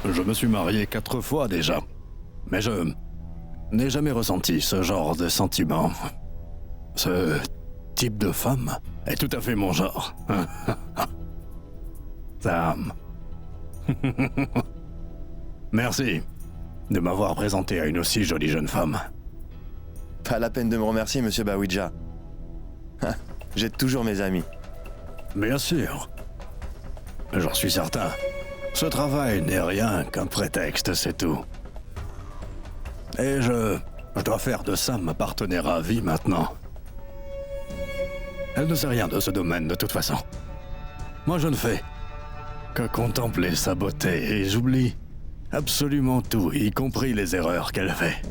Je me suis marié 4 fois déjà. Mais je n'ai jamais ressenti ce genre de sentiment. Ce type de femme est tout à fait mon genre. Sam. Merci de m'avoir présenté à une aussi jolie jeune femme. Pas la peine de me remercier, monsieur Bawidja. J'ai toujours mes amis. Bien sûr. J'en suis certain. Ce travail n'est rien qu'un prétexte, c'est tout. Et je dois faire de Sam ma partenaire à vie maintenant. Elle ne sait rien de ce domaine de toute façon. Moi je ne fais que contempler sa beauté et j'oublie absolument tout, y compris les erreurs qu'elle fait.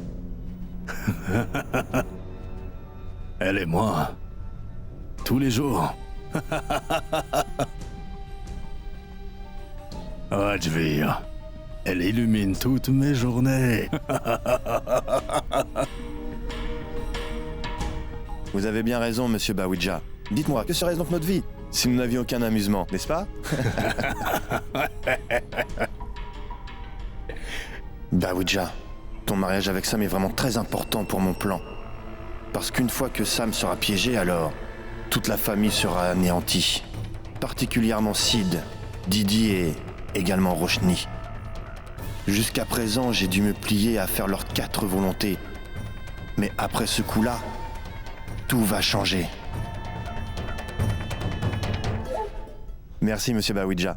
Elle et moi, tous les jours. Rajvir, elle illumine toutes mes journées. Vous avez bien raison, monsieur Bawidja. Dites-moi, que serait donc notre vie si nous n'avions aucun amusement, n'est-ce pas? Bawidja, ton mariage avec Sam est vraiment très important pour mon plan. Parce qu'une fois que Sam sera piégé, alors toute la famille sera anéantie. Particulièrement Sid, Didi et également Roshni. Jusqu'à présent, j'ai dû me plier à faire leurs 4 volontés. Mais après ce coup-là, tout va changer. Merci, monsieur Bawidja.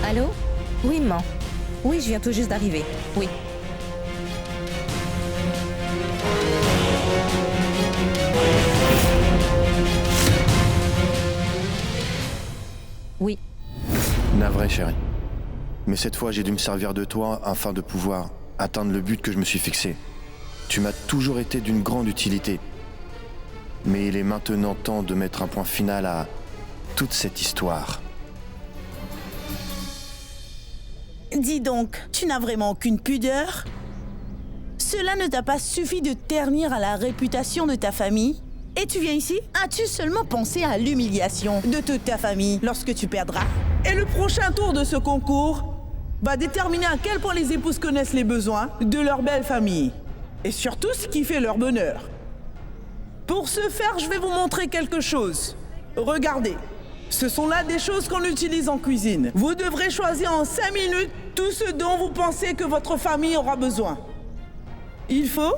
Allô? Oui, maman. Oui, je viens tout juste d'arriver. Oui. Oui. Navré, chérie. Mais cette fois, j'ai dû me servir de toi afin de pouvoir atteindre le but que je me suis fixé. Tu m'as toujours été d'une grande utilité. Mais il est maintenant temps de mettre un point final à toute cette histoire. Dis donc, tu n'as vraiment aucune pudeur? Cela ne t'a pas suffi de ternir à la réputation de ta famille? Et tu viens ici? As-tu seulement pensé à l'humiliation de toute ta famille lorsque tu perdras? Et le prochain tour de ce concours va déterminer à quel point les épouses connaissent les besoins de leur belle famille. Et surtout ce qui fait leur bonheur. Pour ce faire, je vais vous montrer quelque chose. Regardez. Ce sont là des choses qu'on utilise en cuisine. Vous devrez choisir en 5 minutes tout ce dont vous pensez que votre famille aura besoin. Il faut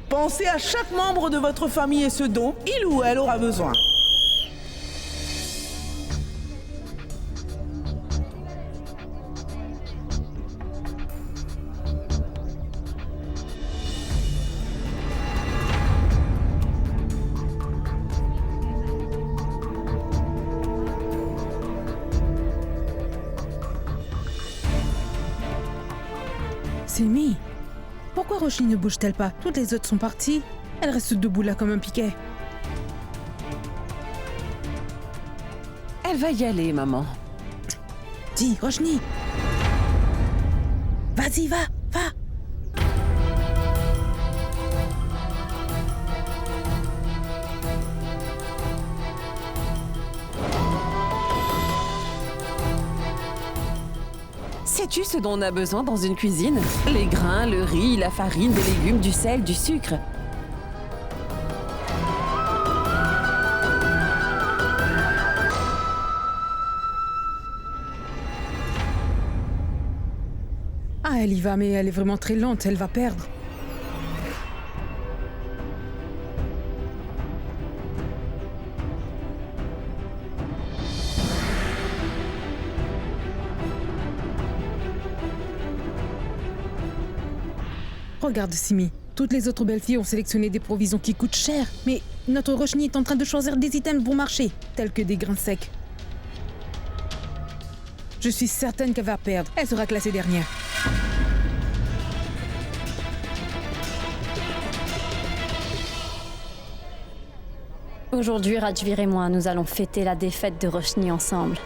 penser à chaque membre de votre famille et ce dont il ou elle aura besoin. Simi, pourquoi Roshni ne bouge-t-elle pas? Toutes les autres sont parties. Elle reste debout là comme un piquet. Elle va y aller, maman. Dis, Roshni. Vas-y, va. Sais-tu ce dont on a besoin dans une cuisine? Les grains, le riz, la farine, des légumes, du sel, du sucre. Ah, elle y va, mais elle est vraiment très lente, elle va perdre. Regarde, Simi. Toutes les autres belles filles ont sélectionné des provisions qui coûtent cher. Mais notre Roshni est en train de choisir des items bon marché, tels que des grains secs. Je suis certaine qu'elle va perdre. Elle sera classée dernière. Aujourd'hui, Rajvir et moi, nous allons fêter la défaite de Roshni ensemble.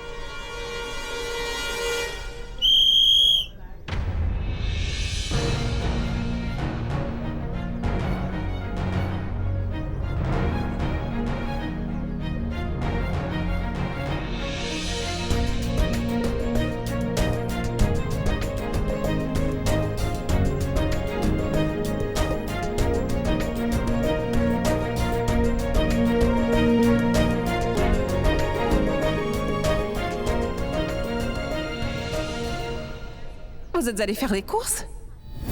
Vous êtes allés faire les courses?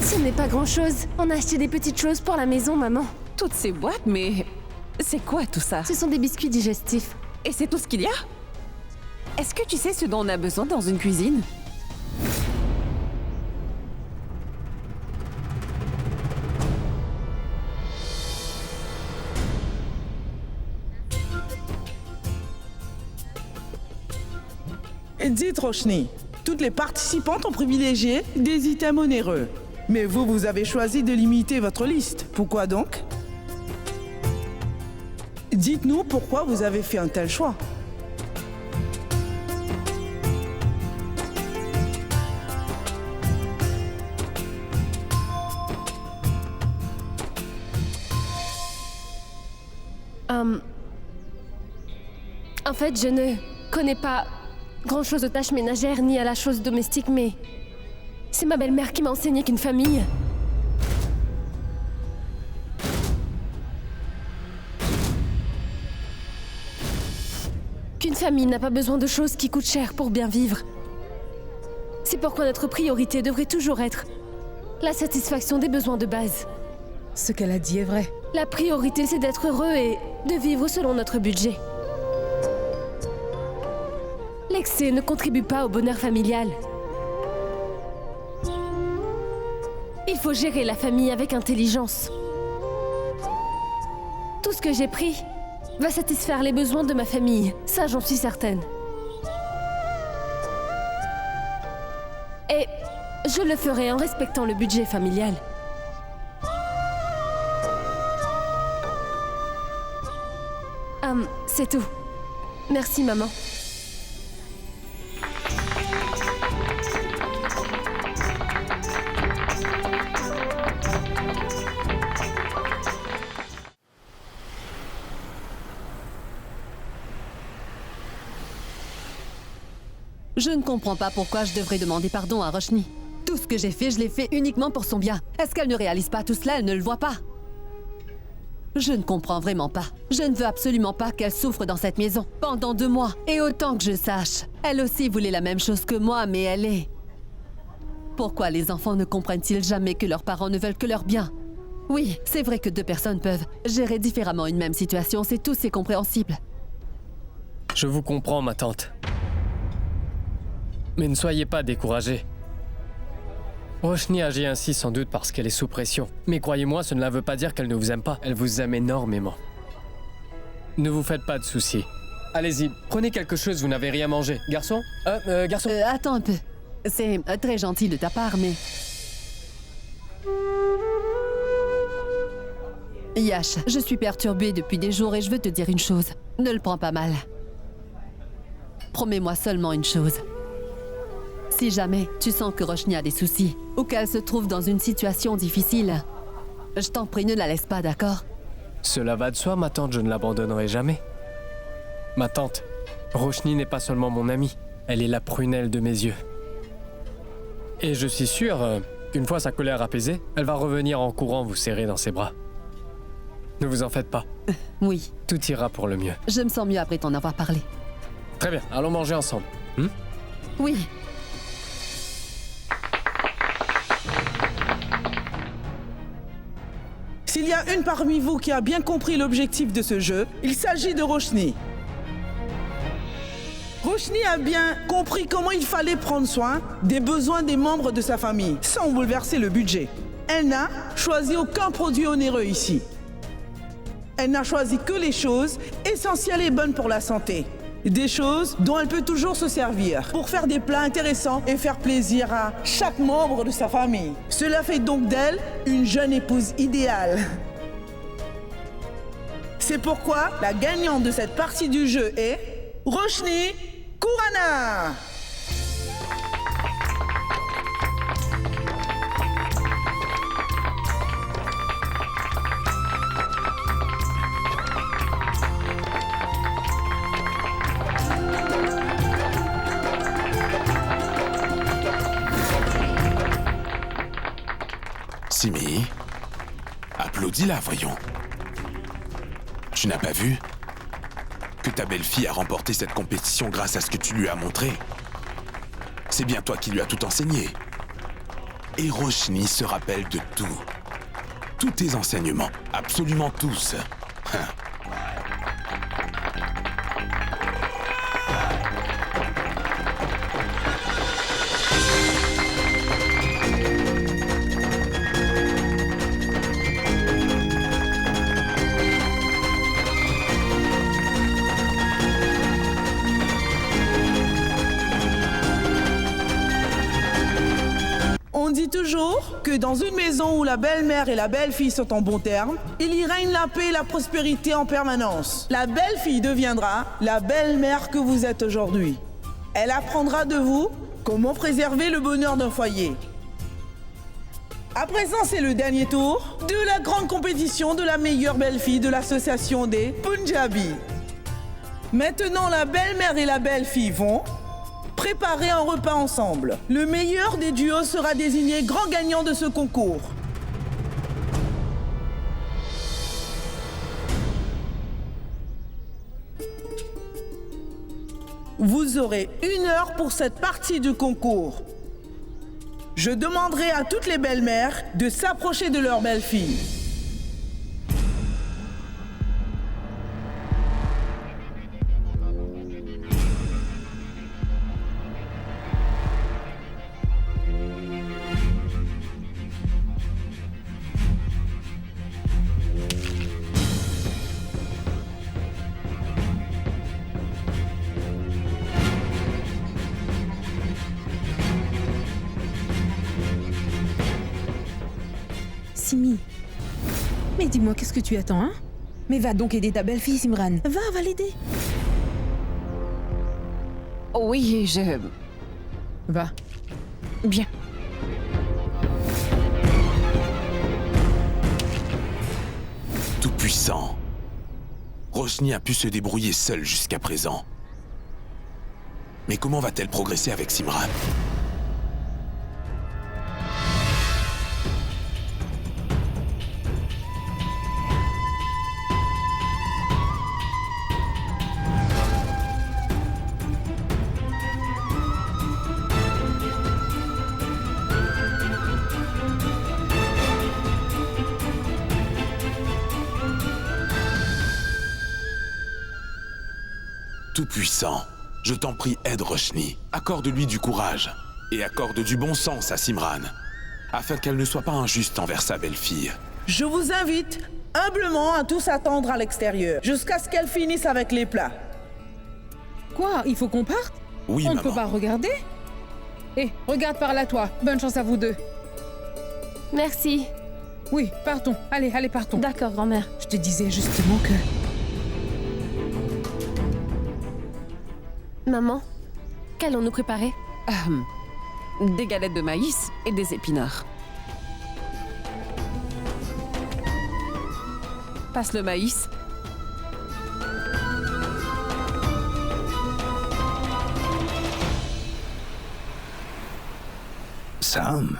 Ce n'est pas grand-chose. On a acheté des petites choses pour la maison, maman. Toutes ces boîtes, mais c'est quoi tout ça? Ce sont des biscuits digestifs. Et c'est tout ce qu'il y a? Est-ce que tu sais ce dont on a besoin dans une cuisine? Dites Roshni, toutes les participantes ont privilégié des items onéreux. Mais vous avez choisi de limiter votre liste. Pourquoi donc? Dites-nous pourquoi vous avez fait un tel choix. En fait, je ne connais pas grand-chose aux tâches ménagères ni à la chose domestique, mais c'est ma belle-mère qui m'a enseigné qu'une famille... qu'une famille n'a pas besoin de choses qui coûtent cher pour bien vivre. C'est pourquoi notre priorité devrait toujours être la satisfaction des besoins de base. Ce qu'elle a dit est vrai. La priorité, c'est d'être heureux et de vivre selon notre budget. L'excès ne contribue pas au bonheur familial. Il faut gérer la famille avec intelligence. Tout ce que j'ai pris va satisfaire les besoins de ma famille, ça j'en suis certaine. Et je le ferai en respectant le budget familial. C'est tout. Merci, maman. Je ne comprends pas pourquoi je devrais demander pardon à Roshni. Tout ce que j'ai fait, je l'ai fait uniquement pour son bien. Est-ce qu'elle ne réalise pas tout cela? Elle ne le voit pas. Je ne comprends vraiment pas. Je ne veux absolument pas qu'elle souffre dans cette maison pendant 2 mois. Et autant que je sache, elle aussi voulait la même chose que moi, mais elle est... Pourquoi les enfants ne comprennent-ils jamais que leurs parents ne veulent que leur bien? Oui, c'est vrai que 2 personnes peuvent gérer différemment une même situation, c'est tout, c'est compréhensible. Je vous comprends, ma tante. Mais ne soyez pas découragés. Roshni agit ainsi sans doute parce qu'elle est sous pression. Mais croyez-moi, ce ne veut pas dire qu'elle ne vous aime pas. Elle vous aime énormément. Ne vous faites pas de soucis. Allez-y, prenez quelque chose, vous n'avez rien mangé. Garçon? Garçon? Attends un peu. C'est très gentil de ta part, mais... Yash, je suis perturbée depuis des jours et je veux te dire une chose. Ne le prends pas mal. Promets-moi seulement une chose. Si jamais tu sens que Roshni a des soucis ou qu'elle se trouve dans une situation difficile, je t'en prie, ne la laisse pas, d'accord? Cela va de soi, ma tante, je ne l'abandonnerai jamais. Ma tante, Roshni n'est pas seulement mon amie, elle est la prunelle de mes yeux. Et je suis sûr qu'une fois sa colère apaisée, elle va revenir en courant vous serrer dans ses bras. Ne vous en faites pas. Oui. Tout ira pour le mieux. Je me sens mieux après t'en avoir parlé. Très bien, allons manger ensemble. Oui. y a une parmi vous qui a bien compris l'objectif de ce jeu. Il s'agit de Roshni. Roshni a bien compris comment il fallait prendre soin des besoins des membres de sa famille, sans bouleverser le budget. Elle n'a choisi aucun produit onéreux ici. Elle n'a choisi que les choses essentielles et bonnes pour la santé. Des choses dont elle peut toujours se servir pour faire des plats intéressants et faire plaisir à chaque membre de sa famille. Cela fait donc d'elle une jeune épouse idéale. C'est pourquoi la gagnante de cette partie du jeu est Roshni Khurana. Simi, applaudis-la, voyons. Tu n'as pas vu que ta belle-fille a remporté cette compétition grâce à ce que tu lui as montré? C'est bien toi qui lui as tout enseigné. Et Roshni se rappelle de tout. Tous tes enseignements, absolument tous. On dit toujours que dans une maison où la belle-mère et la belle-fille sont en bons termes, il y règne la paix et la prospérité en permanence. La belle-fille deviendra la belle-mère que vous êtes aujourd'hui. Elle apprendra de vous comment préserver le bonheur d'un foyer. À présent, c'est le dernier tour de la grande compétition de la meilleure belle-fille de l'association des Punjabi. Maintenant, la belle-mère et la belle-fille vont préparer un repas ensemble. Le meilleur des duos sera désigné grand gagnant de ce concours. Vous aurez 1 heure pour cette partie du concours. Je demanderai à toutes les belles-mères de s'approcher de leur belle-fille. Simi. Mais dis-moi, qu'est-ce que tu attends, hein? Mais va donc aider ta belle-fille, Simran. Va l'aider. Oui, je... Va. Bien. Tout-puissant. Roshni a pu se débrouiller seule jusqu'à présent. Mais comment va-t-elle progresser avec Simran? Tout-puissant, je t'en prie, aide Roshni. Accorde-lui du courage et accorde du bon sens à Simran, afin qu'elle ne soit pas injuste envers sa belle-fille. Je vous invite humblement à tous attendre à l'extérieur, jusqu'à ce qu'elle finisse avec les plats. Quoi? Il faut qu'on parte? Oui, On maman. ne peut pas regarder? Eh, regarde par là, toi. Bonne chance à vous deux. Merci. Oui, partons. Allez, partons. D'accord, grand-mère. Je te disais justement que... Maman, qu'allons-nous préparer? Des galettes de maïs et des épinards. Passe le maïs. Sam,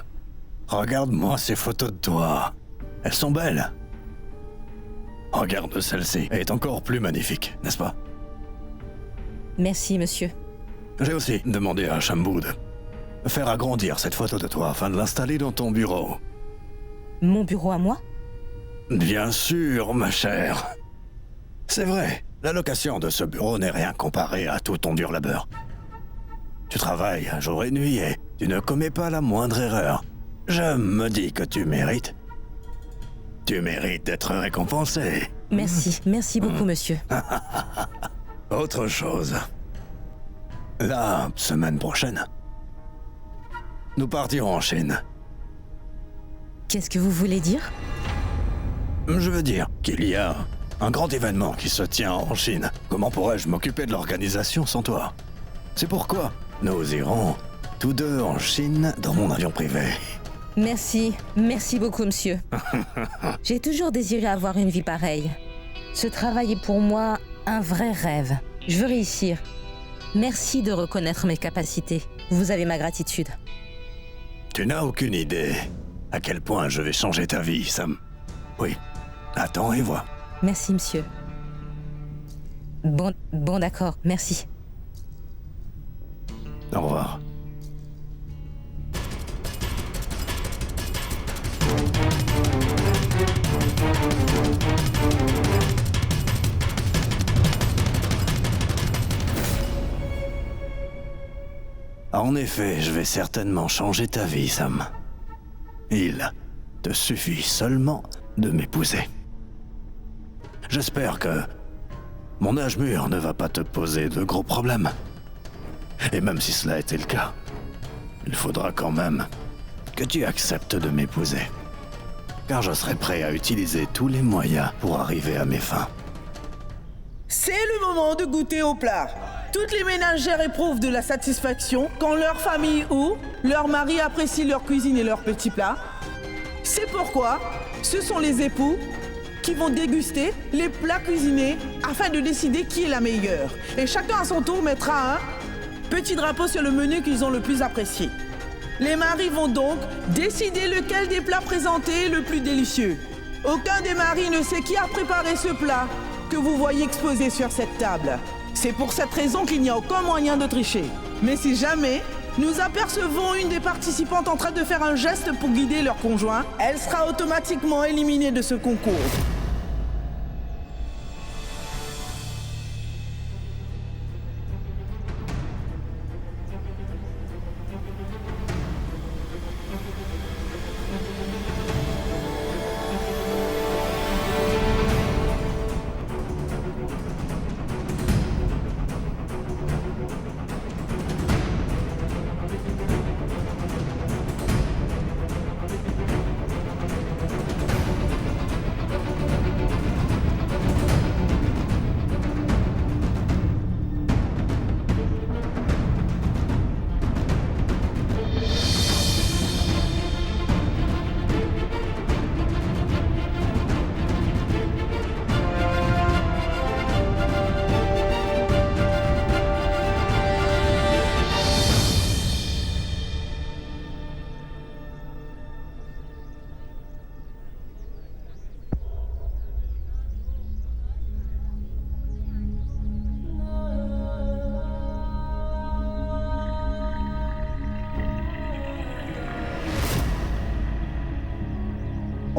regarde-moi ces photos de toi. Elles sont belles. Regarde celle-ci. Elle est encore plus magnifique, n'est-ce pas? Merci, monsieur. J'ai aussi demandé à Shambu de faire agrandir cette photo de toi afin de l'installer dans ton bureau. Mon bureau à moi? Bien sûr, ma chère. C'est vrai, la location de ce bureau n'est rien comparé à tout ton dur labeur. Tu travailles jour et nuit et tu ne commets pas la moindre erreur. Je me dis que tu mérites. Tu mérites d'être récompensé. Merci beaucoup, monsieur. Autre chose. La semaine prochaine, nous partirons en Chine. Qu'est-ce que vous voulez dire? Je veux dire qu'il y a un grand événement qui se tient en Chine. Comment pourrais-je m'occuper de l'organisation sans toi? C'est pourquoi nous irons tous deux en Chine dans mon avion privé. Merci beaucoup, monsieur. J'ai toujours désiré avoir une vie pareille. Ce travail est pour moi un vrai rêve. Je veux réussir. Merci de reconnaître mes capacités. Vous avez ma gratitude. Tu n'as aucune idée à quel point je vais changer ta vie, Sam. Oui, attends et vois. Merci, monsieur. Bon d'accord, merci. Au revoir. En effet, je vais certainement changer ta vie, Sam. Il te suffit seulement de m'épouser. J'espère que mon âge mûr ne va pas te poser de gros problèmes. Et même si cela était le cas, il faudra quand même que tu acceptes de m'épouser. Car je serai prêt à utiliser tous les moyens pour arriver à mes fins. C'est le moment de goûter au plat. Toutes les ménagères éprouvent de la satisfaction quand leur famille ou leur mari apprécie leur cuisine et leurs petits plats. C'est pourquoi ce sont les époux qui vont déguster les plats cuisinés afin de décider qui est la meilleure. Et chacun à son tour mettra un petit drapeau sur le menu qu'ils ont le plus apprécié. Les maris vont donc décider lequel des plats présentés est le plus délicieux. Aucun des maris ne sait qui a préparé ce plat que vous voyez exposé sur cette table. C'est pour cette raison qu'il n'y a aucun moyen de tricher. Mais si jamais nous apercevons une des participantes en train de faire un geste pour guider leur conjoint, elle sera automatiquement éliminée de ce concours.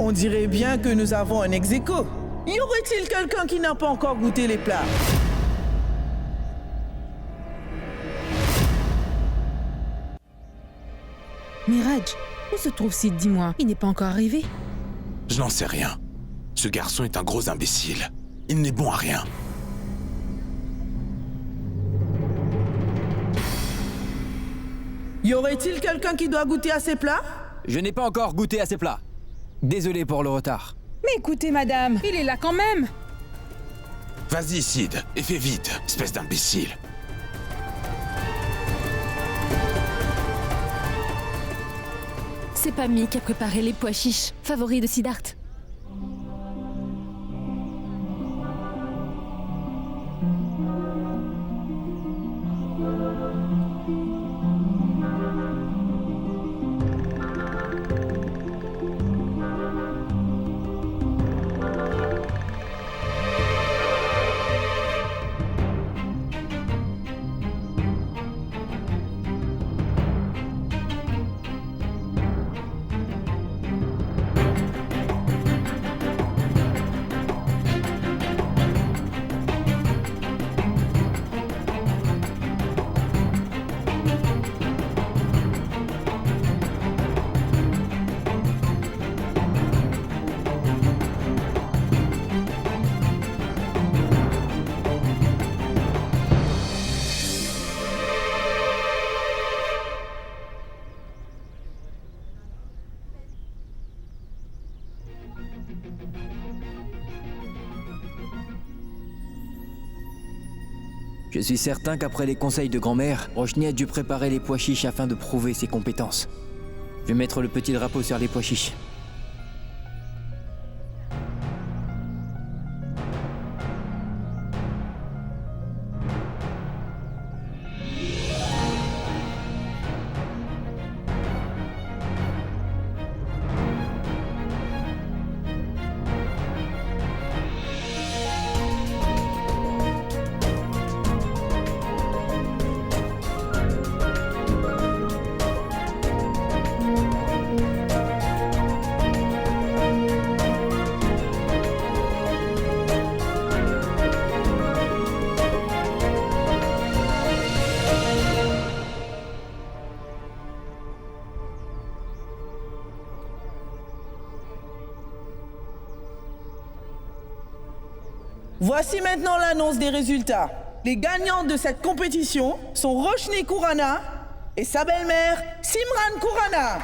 On dirait bien que nous avons un ex-aequo. Y aurait-il quelqu'un qui n'a pas encore goûté les plats? Miraj, où se trouve Sid, dis-moi? Il n'est pas encore arrivé? Je n'en sais rien. Ce garçon est un gros imbécile. Il n'est bon à rien. Y aurait-il quelqu'un qui doit goûter à ces plats? Je n'ai pas encore goûté à ces plats. Désolé pour le retard. Mais écoutez, madame, il est là quand même. Vas-y, Sid, et fais vite, espèce d'imbécile. C'est Pammy qui a préparé les pois chiches, favoris de Siddharth. Je suis certain qu'après les conseils de grand-mère, Roshni a dû préparer les pois chiches afin de prouver ses compétences. Je vais mettre le petit drapeau sur les pois chiches. Voici maintenant l'annonce des résultats. Les gagnantes de cette compétition sont Roshni Khurana et sa belle-mère Simran Khurana.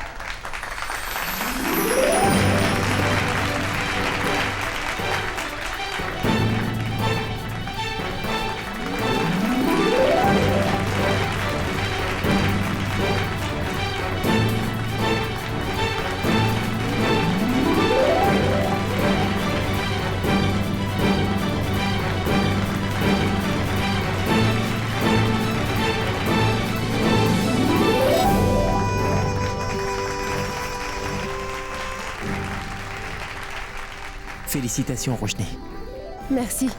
Félicitations, Roshni. Merci.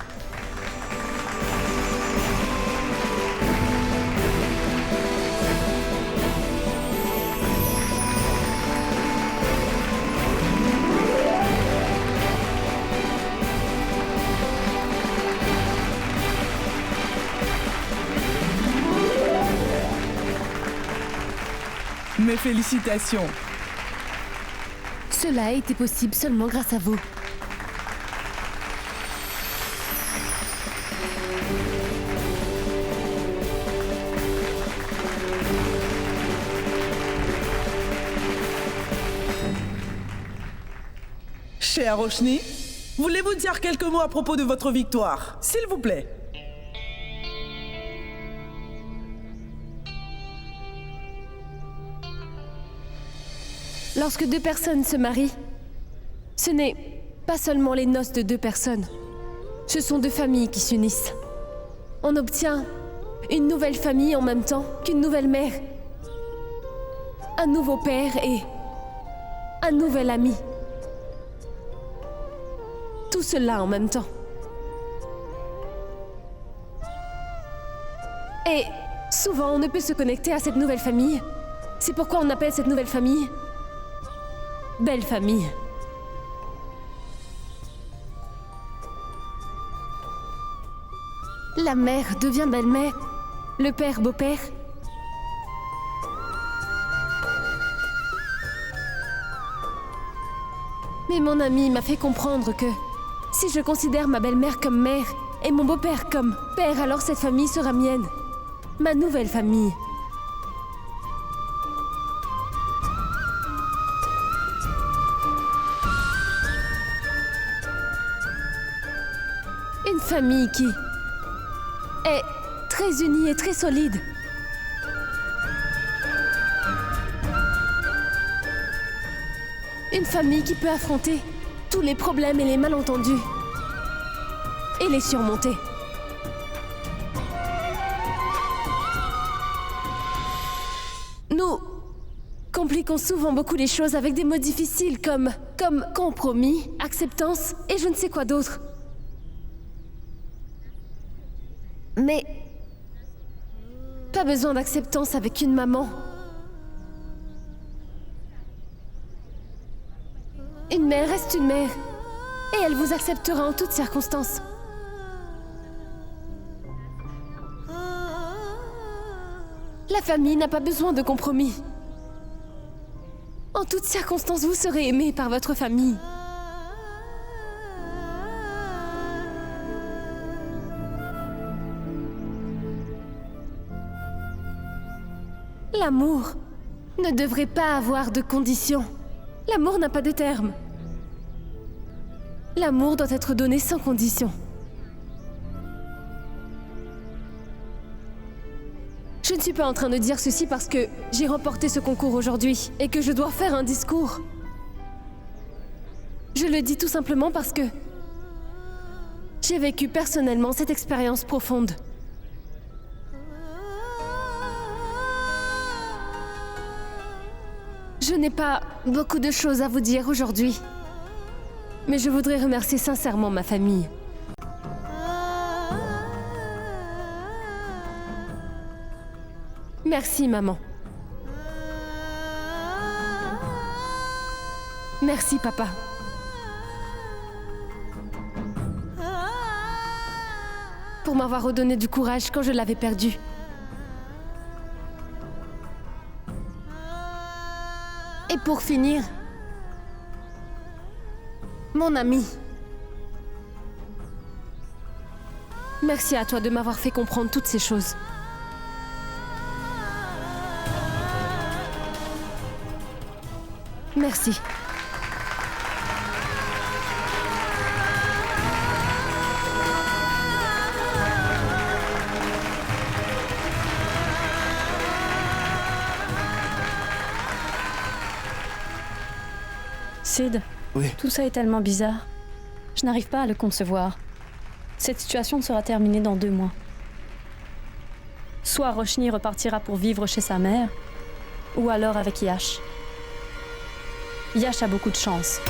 Mes félicitations. Cela a été possible seulement grâce à vous. Chère Roshni, voulez-vous dire quelques mots à propos de votre victoire, s'il vous plaît? Lorsque deux personnes se marient, ce n'est pas seulement les noces de deux personnes. Ce sont deux familles qui s'unissent. On obtient une nouvelle famille en même temps qu'une nouvelle mère, un nouveau père et un nouvel ami. Tout cela en même temps. Et souvent, on ne peut se connecter à cette nouvelle famille. C'est pourquoi on appelle cette nouvelle famille belle famille. La mère devient belle-mère, le père beau-père. Mais mon ami m'a fait comprendre que si je considère ma belle-mère comme mère et mon beau-père comme père, alors cette famille sera mienne, ma nouvelle famille. Une famille qui est très unie et très solide. Une famille qui peut affronter tous les problèmes et les malentendus et les surmonter. Nous compliquons souvent beaucoup les choses avec des mots difficiles comme compromis, acceptance et je ne sais quoi d'autre. Mais pas besoin d'acceptance avec une maman. Une mère reste une mère, et elle vous acceptera en toutes circonstances. La famille n'a pas besoin de compromis. En toutes circonstances, vous serez aimé par votre famille. L'amour ne devrait pas avoir de conditions. L'amour n'a pas de terme. L'amour doit être donné sans condition. Je ne suis pas en train de dire ceci parce que j'ai remporté ce concours aujourd'hui et que je dois faire un discours. Je le dis tout simplement parce que j'ai vécu personnellement cette expérience profonde. Je n'ai pas beaucoup de choses à vous dire aujourd'hui, mais je voudrais remercier sincèrement ma famille. Merci, maman. Merci, papa. Pour m'avoir redonné du courage quand je l'avais perdu. Et pour finir, mon ami. Merci à toi de m'avoir fait comprendre toutes ces choses. Merci. Sid, Oui. tout ça est tellement bizarre. Je n'arrive pas à le concevoir. Cette situation sera terminée dans 2 mois. Soit Roshni repartira pour vivre chez sa mère, ou alors avec Yash. Yash a beaucoup de chance.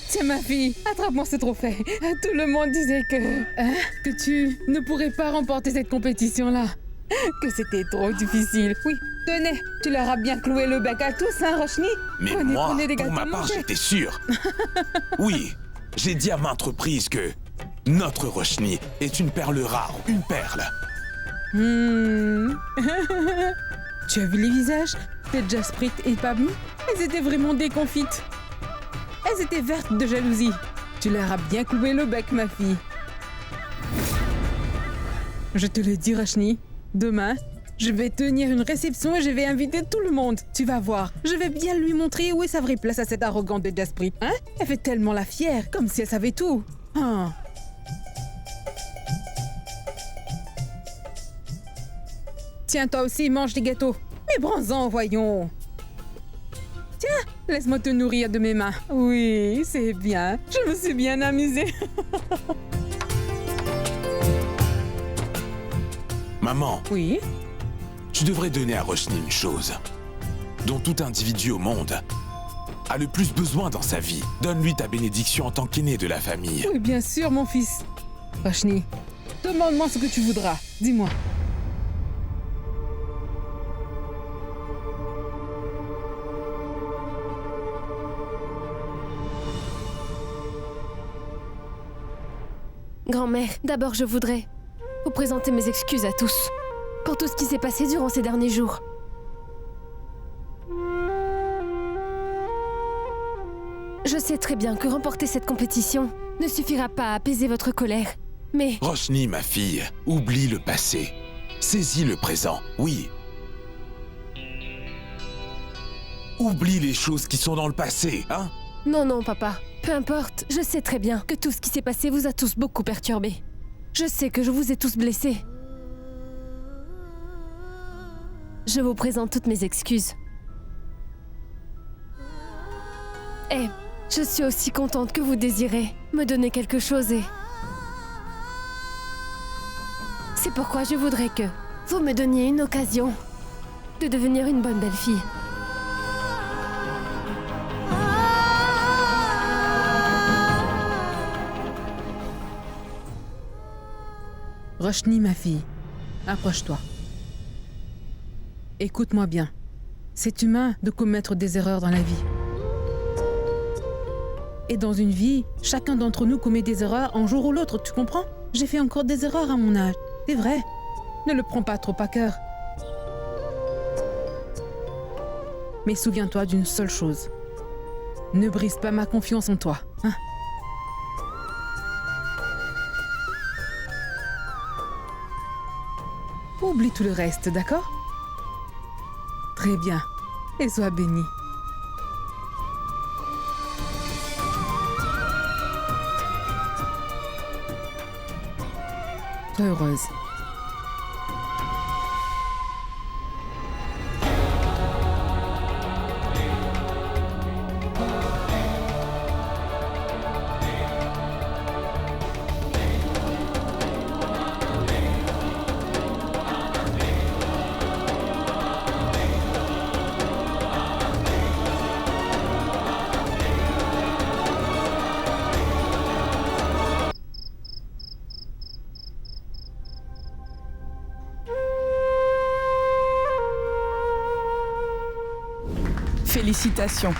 Tiens ma fille, attrape-moi ce trophée. Tout le monde disait que tu ne pourrais pas remporter cette compétition-là. Que c'était trop difficile. Oui, tenez, tu leur as bien cloué le bec à tous, hein, Roshni? Mais Prenez, moi, prenez des pour gâteaux ma part, mangés. j'étais sûr. Oui, j'ai dit à maintes reprises que notre Roshni est une perle rare, une perle. Tu as vu les visages de Jasprit et Pabni? Elles étaient vraiment déconfites. Elles étaient vertes de jalousie. Tu leur as bien cloué le bec, ma fille. Je te le dis, Roshni. Demain, je vais tenir une réception et je vais inviter tout le monde. Tu vas voir. Je vais bien lui montrer où est sa vraie place à cette arrogante de Jasprit. Hein? Elle fait tellement la fière, comme si elle savait tout. Ah. Tiens, toi aussi, mange des gâteaux. Mais prends-en, voyons. Tiens, laisse-moi te nourrir de mes mains. Oui, c'est bien. Je me suis bien amusée. Maman, Oui? tu devrais donner à Roshni une chose dont tout individu au monde a le plus besoin dans sa vie. Donne-lui ta bénédiction en tant qu'aîné de la famille. Oui, bien sûr, mon fils. Roshni, demande-moi ce que tu voudras. Dis-moi. Grand-mère, d'abord je voudrais vous présenter mes excuses à tous pour tout ce qui s'est passé durant ces derniers jours. Je sais très bien que remporter cette compétition ne suffira pas à apaiser votre colère, mais... Roshni, ma fille, oublie le passé. Saisis le présent, oui. Oublie les choses qui sont dans le passé, hein? Non, non, papa. Peu importe, je sais très bien que tout ce qui s'est passé vous a tous beaucoup perturbés. Je sais que je vous ai tous blessés. Je vous présente toutes mes excuses. Et je suis aussi contente que vous désirez me donner quelque chose et... C'est pourquoi je voudrais que vous me donniez une occasion de devenir une bonne belle-fille. Roshni, ma fille, approche-toi. Écoute-moi bien. C'est humain de commettre des erreurs dans la vie. Et dans une vie, chacun d'entre nous commet des erreurs un jour ou l'autre, tu comprends? J'ai fait encore des erreurs à mon âge. C'est vrai. Ne le prends pas trop à cœur. Mais souviens-toi d'une seule chose. Ne brise pas ma confiance en toi, hein? Oublie tout le reste, d'accord? Très bien. Et sois béni. Sois heureuse. Félicitations.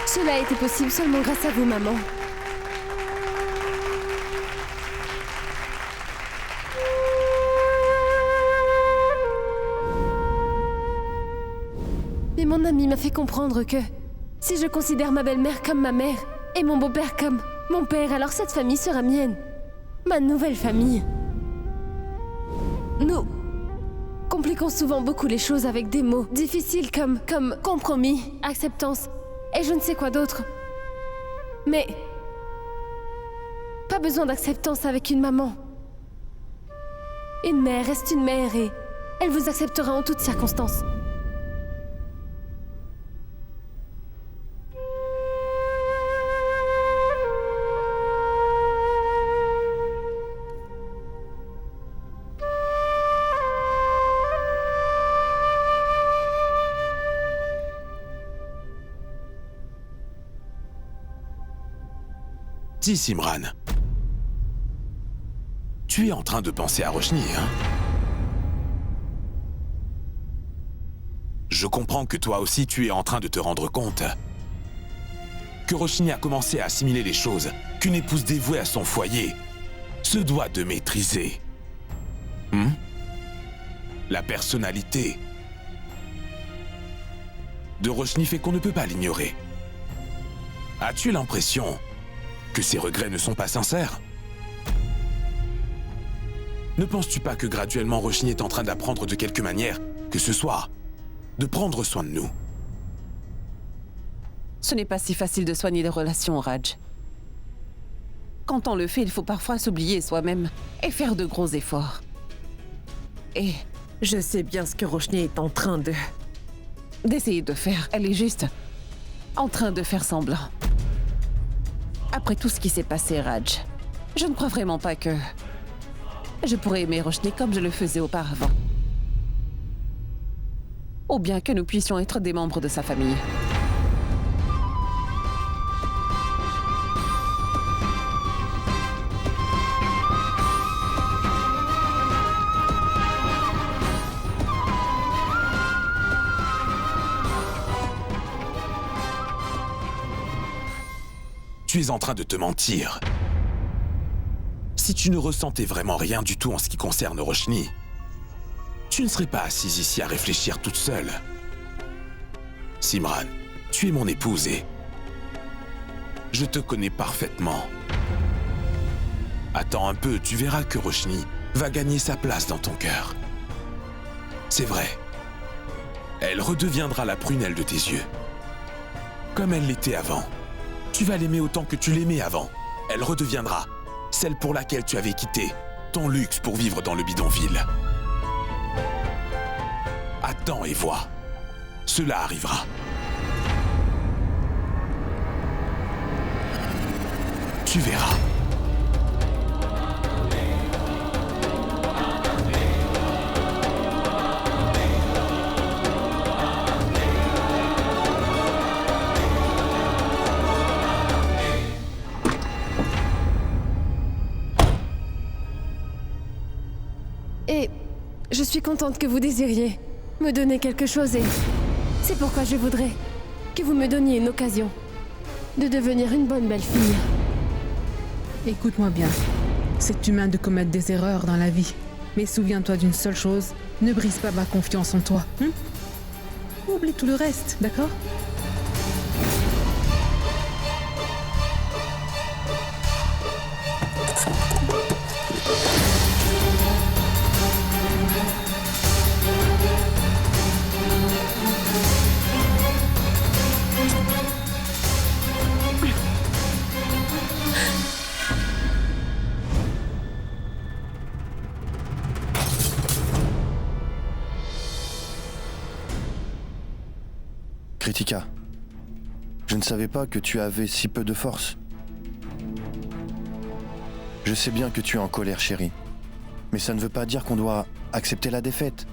Cela a été possible seulement grâce à vous, maman. Mais mon ami m'a fait comprendre que si je considère ma belle-mère comme ma mère et mon beau-père comme mon père, alors cette famille sera mienne. Ma nouvelle famille. Nous compliquons souvent beaucoup les choses avec des mots difficiles comme compromis, acceptance et je ne sais quoi d'autre. Mais pas besoin d'acceptance avec une maman. Une mère reste une mère et elle vous acceptera en toutes circonstances. Dis, Simran. Tu es en train de penser à Roshni, hein? Je comprends que toi aussi tu es en train de te rendre compte que Roshni a commencé à assimiler les choses qu'une épouse dévouée à son foyer se doit de maîtriser. La personnalité de Roshni fait qu'on ne peut pas l'ignorer. As-tu l'impression que ses regrets ne sont pas sincères? Ne penses-tu pas que graduellement Roshni est en train d'apprendre de quelque manière que ce soit de prendre soin de nous? Ce n'est pas si facile de soigner les relations, Raj. Quand on le fait, il faut parfois s'oublier soi-même et faire de gros efforts. Et je sais bien ce que Roshni est en train d'essayer de faire. Elle est juste en train de faire semblant. Après tout ce qui s'est passé, Raj, je ne crois vraiment pas que je pourrais aimer Roshni comme je le faisais auparavant. Ou bien que nous puissions être des membres de sa famille. Tu es en train de te mentir. Si tu ne ressentais vraiment rien du tout en ce qui concerne Roshni, tu ne serais pas assise ici à réfléchir toute seule. Simran, tu es mon épouse et je te connais parfaitement. Attends un peu, tu verras que Roshni va gagner sa place dans ton cœur. C'est vrai. Elle redeviendra la prunelle de tes yeux. Comme elle l'était avant. Tu vas l'aimer autant que tu l'aimais avant. Elle redeviendra celle pour laquelle tu avais quitté ton luxe pour vivre dans le bidonville. Attends et vois. Cela arrivera. Tu verras. Et je suis contente que vous désiriez me donner quelque chose et c'est pourquoi je voudrais que vous me donniez une occasion. de devenir une bonne belle-fille. Écoute-moi bien. C'est humain de commettre des erreurs dans la vie. Mais souviens-toi d'une seule chose, ne brise pas ma confiance en toi. Oublie tout le reste, d'accord? Kritika, je ne savais pas que tu avais si peu de force. Je sais bien que tu es en colère, chérie. Mais ça ne veut pas dire qu'on doit accepter la défaite.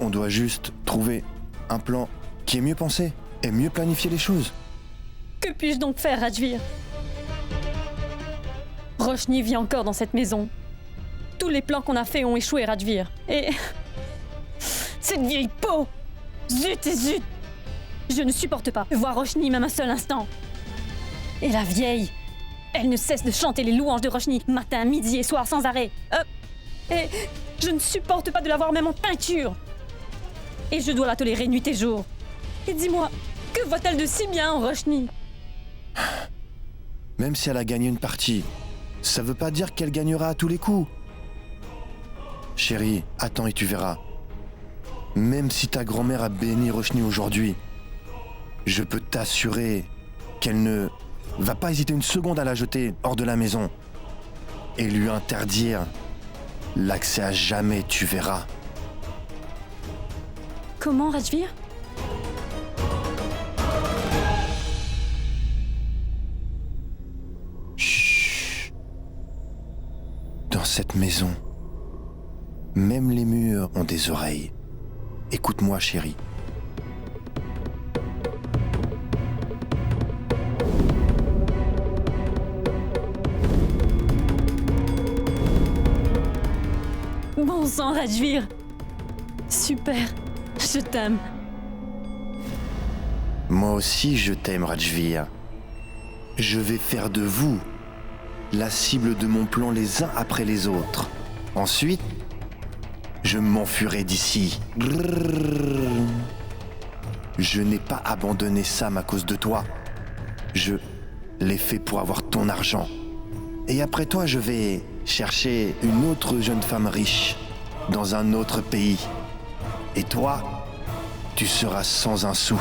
On doit juste trouver un plan qui est mieux pensé et mieux planifier les choses. Que puis-je donc faire, Rajvir? Roshni vit encore dans cette maison. Tous les plans qu'on a faits ont échoué, Rajvir. Et... cette vieille peau! Zut et zut! Je ne supporte pas voir Roshni même un seul instant. Et la vieille, elle ne cesse de chanter les louanges de Roshni matin, midi et soir sans arrêt. Et je ne supporte pas de la voir même en peinture. Et je dois la tolérer nuit et jour. Et dis-moi, que voit-elle de si bien en Roshni? Même si elle a gagné une partie, ça veut pas dire qu'elle gagnera à tous les coups. Chérie, attends et tu verras. Même si ta grand-mère a béni Roshni aujourd'hui, je peux t'assurer qu'elle ne va pas hésiter une seconde à la jeter hors de la maison et lui interdire l'accès à jamais, tu verras. Comment, Rajvir? Chut. Dans cette maison, même les murs ont des oreilles. Écoute-moi, chérie. Bon sang, Rajvir. Super. Je t'aime. Moi aussi, je t'aime, Rajvir. Je vais faire de vous la cible de mon plan les uns après les autres. Ensuite, je m'enfuirai d'ici. Je n'ai pas abandonné Sam à cause de toi. Je l'ai fait pour avoir ton argent. Et après toi, je vais chercher une autre jeune femme riche dans un autre pays. Et toi, tu seras sans un sou.